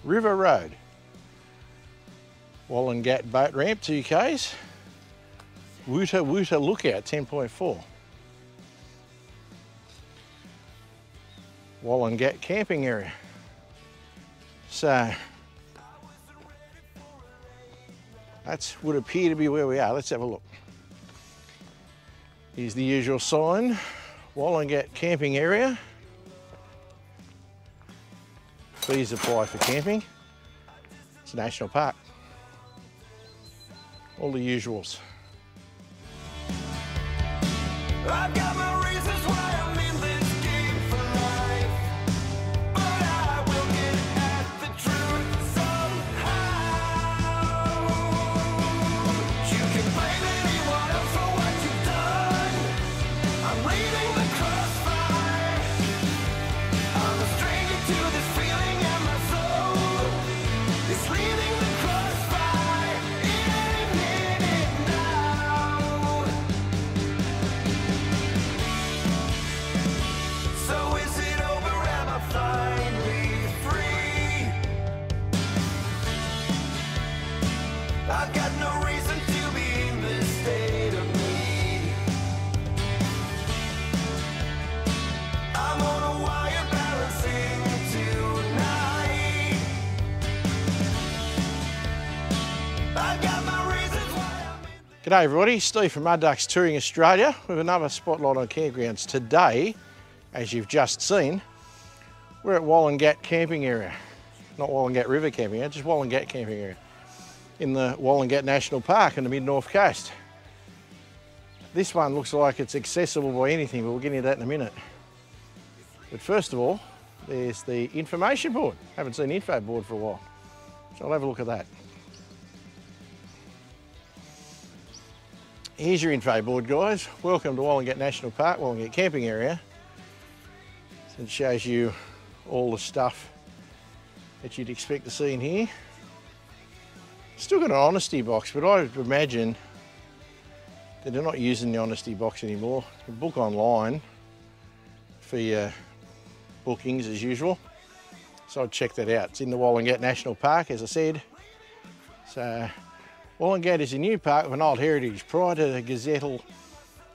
River Road. Wallingat boat ramp, 2Ks. Woota lookout, 10.4. Wallingat camping area. So that would appear to be where we are. Let's have a look. Here's the usual sign, Wallingat camping area. Please apply for camping. It's a national park. All the usuals. I've got my reasons why I'm in this game for life, but I will get at the truth somehow. You can blame anyone else for what you've done. I'm leaving the crossfire. I'm a stranger to this feeling, and my soul is leaving the crossfire in a minute now. So is it over? Am I finally free? I've got no reason to be in this state of need. I'm on a wire balancing tonight. I've got my reasons why I'm in. G'day everybody, Steve from Mud Ducks Touring Australia with another spotlight on Campgrounds. Today, as you've just seen, we're at Wallingat camping area. Not Wallingat River camping area, just Wallingat camping area in the Wallingat National Park in the mid-north coast. This one looks like it's accessible by anything, but we'll get into that in a minute. But first of all, there's the information board. Haven't seen the info board for a while, so I'll have a look at that. Here's your info board, guys. Welcome to Wallingat National Park, Wallingat camping area. It shows you all the stuff that you'd expect to see in here. Still got an honesty box, but I would imagine that they're not using the honesty box anymore. You can book online for your bookings as usual. So I'd check that out. It's in the Wallingat National Park, as I said. So Wallingat is a new park with an old heritage. Prior to the gazettal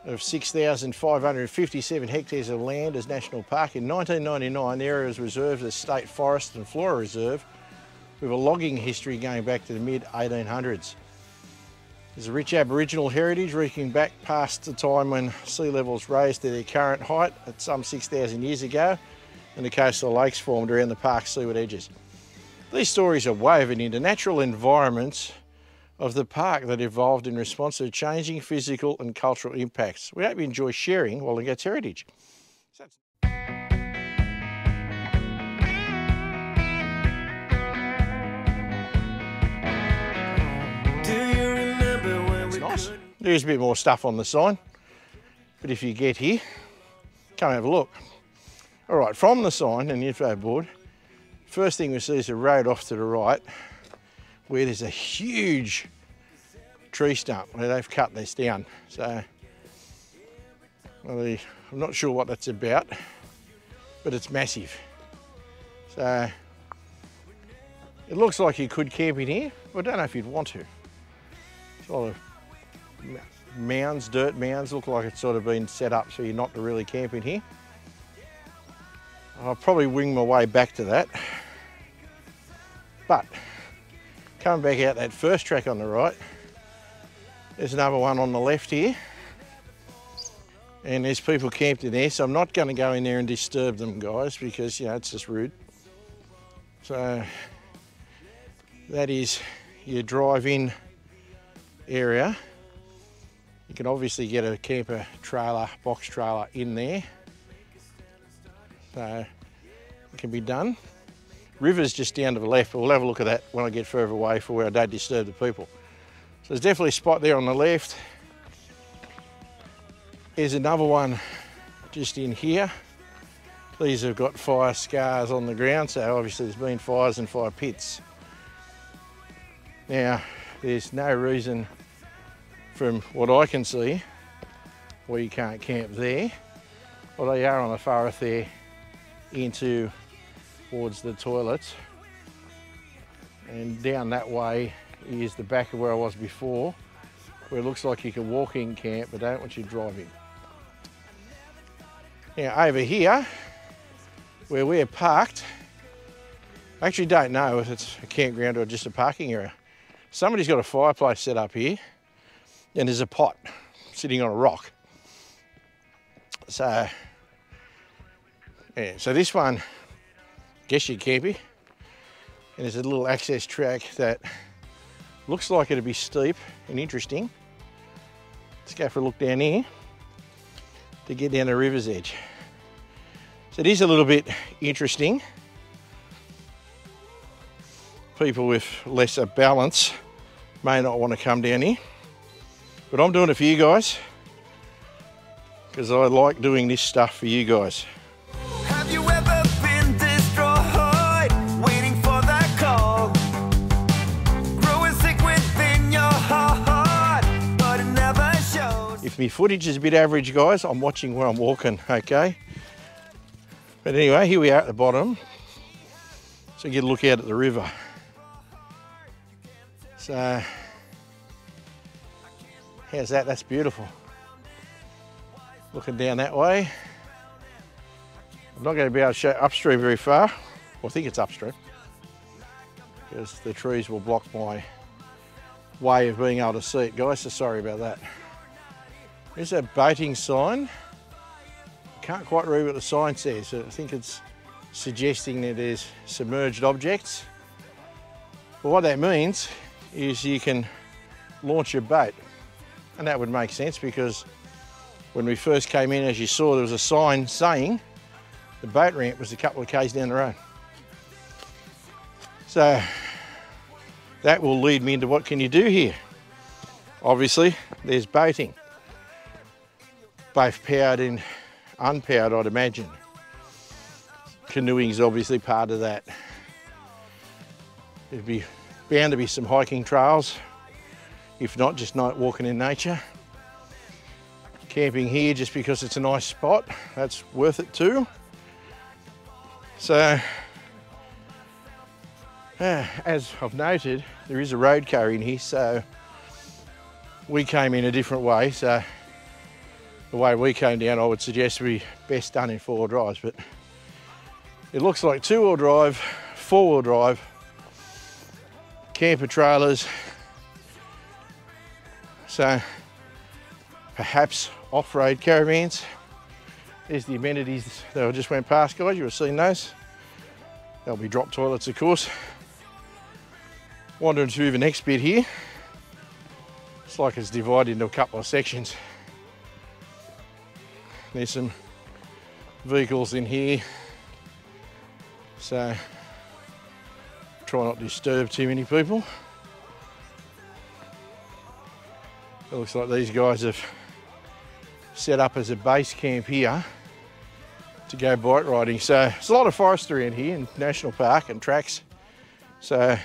of 6,557 hectares of land as National Park, in 1999 the area was reserved as State Forest and Flora Reserve with a logging history going back to the mid-1800s. There's a rich Aboriginal heritage reaching back past the time when sea levels rose to their current height at some 6,000 years ago and the coastal lakes formed around the park's seaward edges. These stories are woven into natural environments of the park that evolved in response to changing physical and cultural impacts. We hope you enjoy sharing Wallingat's heritage. It's nice. There's a bit more stuff on the sign, but if you get here, come have a look. All right, from the sign and the info board, first thing we see is a road off to the right where there's a huge tree stump where they've cut this down. So, well, I'm not sure what that's about, but it's massive. So, it looks like you could camp in here, but I don't know if you'd want to. It's a lot of mounds, dirt mounds, look like it's sort of been set up so you're not to really camp in here. I'll probably wing my way back to that. But, coming back out that first track on the right, there's another one on the left here. And there's people camped in there, so I'm not going to go in there and disturb them, guys, because, you know, it's just rude. So, that is your drive-in area. You can obviously get a camper trailer, box trailer in there. So, it can be done. River's just down to the left, but we'll have a look at that when I get further away for where I don't disturb the people. So there's definitely a spot there on the left. There's another one just in here. These have got fire scars on the ground, so obviously there's been fires and fire pits. Now, there's no reason from what I can see why you can't camp there. Well, they are on the far there into towards the toilets. and down that way is the back of where I was before, where it looks like you can walk in camp, but I don't want you to drive in. Now over here, where we're parked, I actually don't know if it's a campground or just a parking area. Somebody's got a fireplace set up here, and there's a pot sitting on a rock. So, yeah, so this one, I guess you're campy, and there's a little access track that looks like it'd be steep and interesting. Let's go for a look down here to get down the river's edge. So it is a little bit interesting. People with lesser balance may not want to come down here, but I'm doing it for you guys because I like doing this stuff for you guys. Have you ever been destroyed, waiting for that call? Growing sick within your heart, but it never shows. If my footage is a bit average, guys, I'm watching where I'm walking, okay? But anyway, here we are at the bottom. So get a look out at the river. So, how's that? That's beautiful. Looking down that way. I'm not going to be able to show upstream very far. Well, I think it's upstream, because the trees will block my way of being able to see it, guys, so sorry about that. There's a baiting sign. Can't quite read what the sign says, so I think it's suggesting that there's submerged objects. But what that means is you can launch your boat, and that would make sense because when we first came in, as you saw, there was a sign saying the boat ramp was a couple of k's down the road. So that will lead me into what can you do here. Obviously there's boating, both powered and unpowered, I'd imagine. Canoeing is obviously part of that. There'd be bound to be some hiking trails, if not just night walking in nature. Camping here just because it's a nice spot, that's worth it too. So, as I've noted, there is a road car in here, so we came in a different way. So the way we came down, I would suggest would be best done in four-wheel drives, but it looks like two-wheel drive, four-wheel drive, camper trailers, so perhaps off-road caravans. There's the amenities that I just went past, guys. You have seen those. There'll be drop toilets, of course. Wandering through the next bit here. It's like it's divided into a couple of sections. There's some vehicles in here, so try not to disturb too many people. It looks like these guys have set up as a base camp here to go bike riding. So there's a lot of forest around here in National Park and tracks, so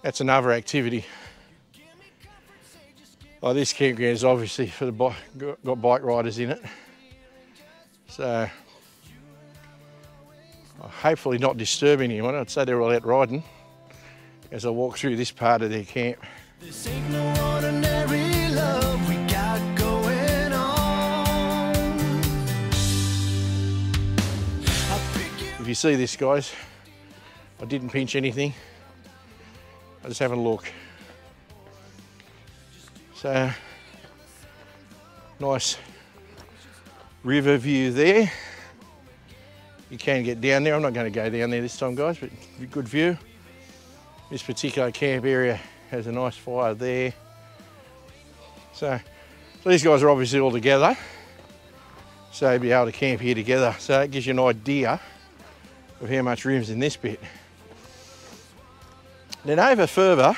that's another activity. Like this campground is obviously for the got bike riders in it, so hopefully not disturbing anyone. I'd say they're all out riding as I walk through this part of their camp. This ain't no ordinary love we got going on. If you see this, guys, I didn't pinch anything. I just having a look. So, nice river view there. You can get down there. I'm not going to go down there this time, guys, but good view. This particular camp area has a nice fire there. So these guys are obviously all together, so you'll be able to camp here together. So that gives you an idea of how much room's in this bit. Then over further,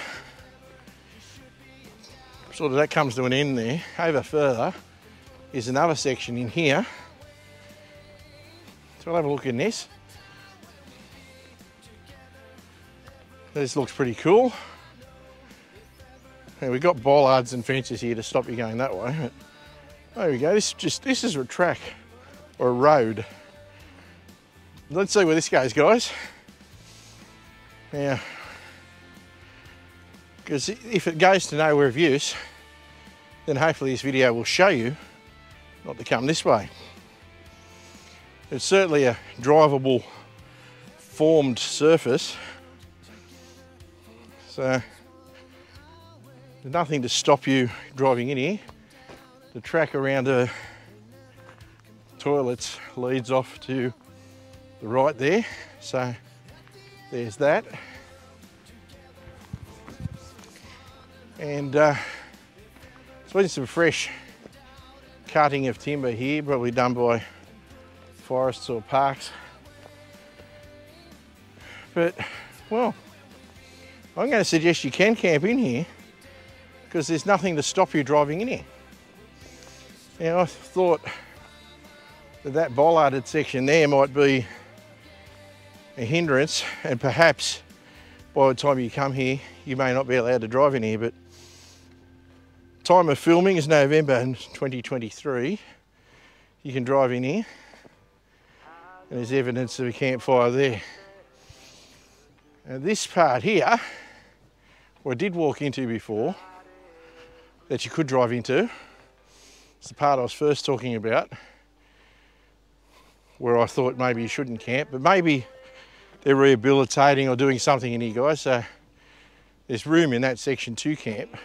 sort of that comes to an end there. Over further is another section in here. So I'll have a look in this. This looks pretty cool. And we've got bollards and fences here to stop you going that way. But there we go. This is a track or a road. Let's see where this goes, guys. Now, because if it goes to nowhere of use, then hopefully this video will show you not to come this way. It's certainly a drivable formed surface, so there's nothing to stop you driving in here. The track around the toilets leads off to the right there, so there's that. And it's been some fresh cutting of timber here, probably done by forests or parks. But, well, I'm going to suggest you can camp in here because there's nothing to stop you driving in here. Now, I thought that bollarded section there might be a hindrance, and perhaps by the time you come here, you may not be allowed to drive in here, but time of filming is November in 2023. You can drive in here, and there's evidence of a campfire there. Now this part here, what I did walk into before, that you could drive into, it's the part I was first talking about, where I thought maybe you shouldn't camp, but maybe they're rehabilitating or doing something in here, guys, so there's room in that section to camp.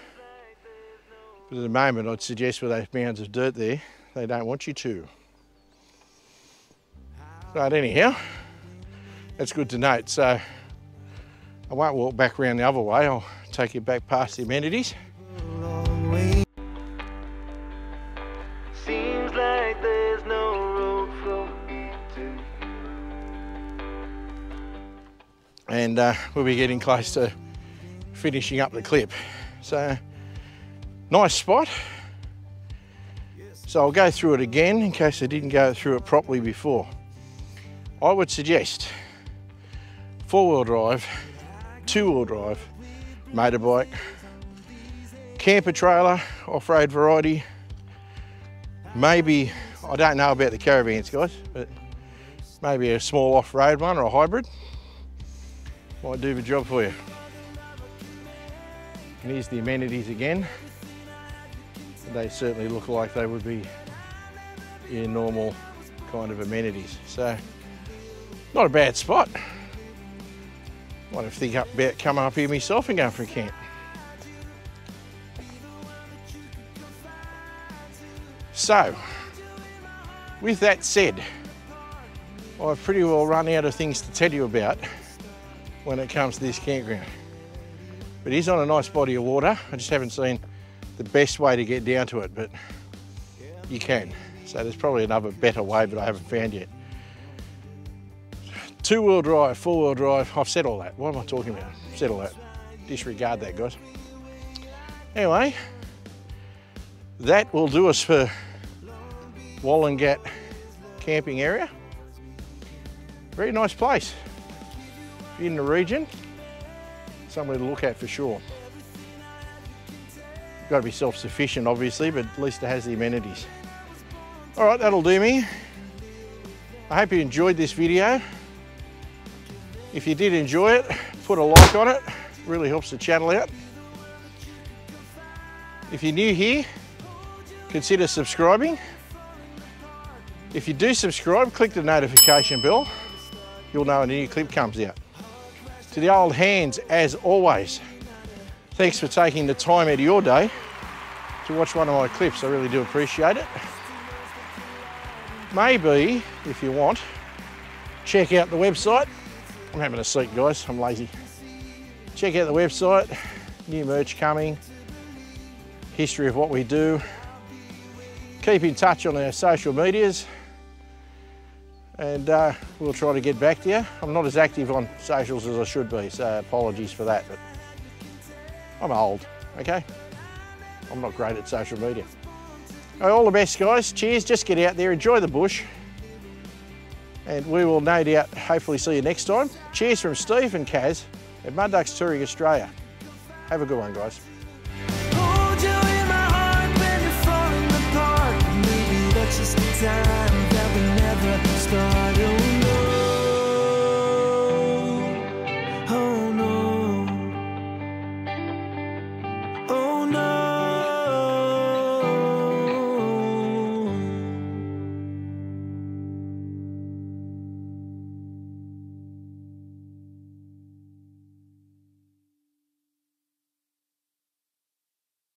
But at the moment, I'd suggest with those mounds of dirt there, they don't want you to. But anyhow, that's good to note. So I won't walk back around the other way. I'll take you back past the amenities. Seems like there's no road flow. And we'll be getting close to finishing up the clip. So, nice spot. So I'll go through it again in case I didn't go through it properly before. I would suggest 4-wheel drive, 2-wheel drive, motorbike, camper trailer, off-road variety, maybe, I don't know about the caravans, guys, but maybe a small off-road one or a hybrid might do the job for you. And here's the amenities again. They certainly look like they would be your normal kind of amenities. So, not a bad spot. Might have to think about coming up here myself and going for a camp. So, with that said, I've pretty well run out of things to tell you about when it comes to this campground. But it is on a nice body of water. I just haven't seen the best way to get down to it, but you can. So there's probably another better way, but I haven't found yet. 2-wheel drive, 4-wheel drive, I've said all that. What am I talking about? I've said all that. Disregard that, guys. Anyway, that will do us for Wallingat camping area. Very nice place. If you're in the region, somewhere to look at for sure. You've got to be self-sufficient, obviously, but at least it has the amenities. All right, that'll do me. I hope you enjoyed this video. If you did enjoy it, put a like on it. It really helps the channel out. If you're new here, consider subscribing. If you do subscribe, click the notification bell. You'll know when a new clip comes out. To the old hands, as always, thanks for taking the time out of your day to watch one of my clips. I really do appreciate it. Maybe, if you want, check out the website. I'm having a seat, guys, I'm lazy. Check out the website, new merch coming, history of what we do. Keep in touch on our social medias, and we'll try to get back to you. I'm not as active on socials as I should be, so apologies for that, but I'm old, okay? I'm not great at social media. All the best, guys. Cheers, just get out there, enjoy the bush, and we will no doubt hopefully see you next time. Cheers from Steve and Kaz at Mud Ducks Touring Australia. Have a good one, guys.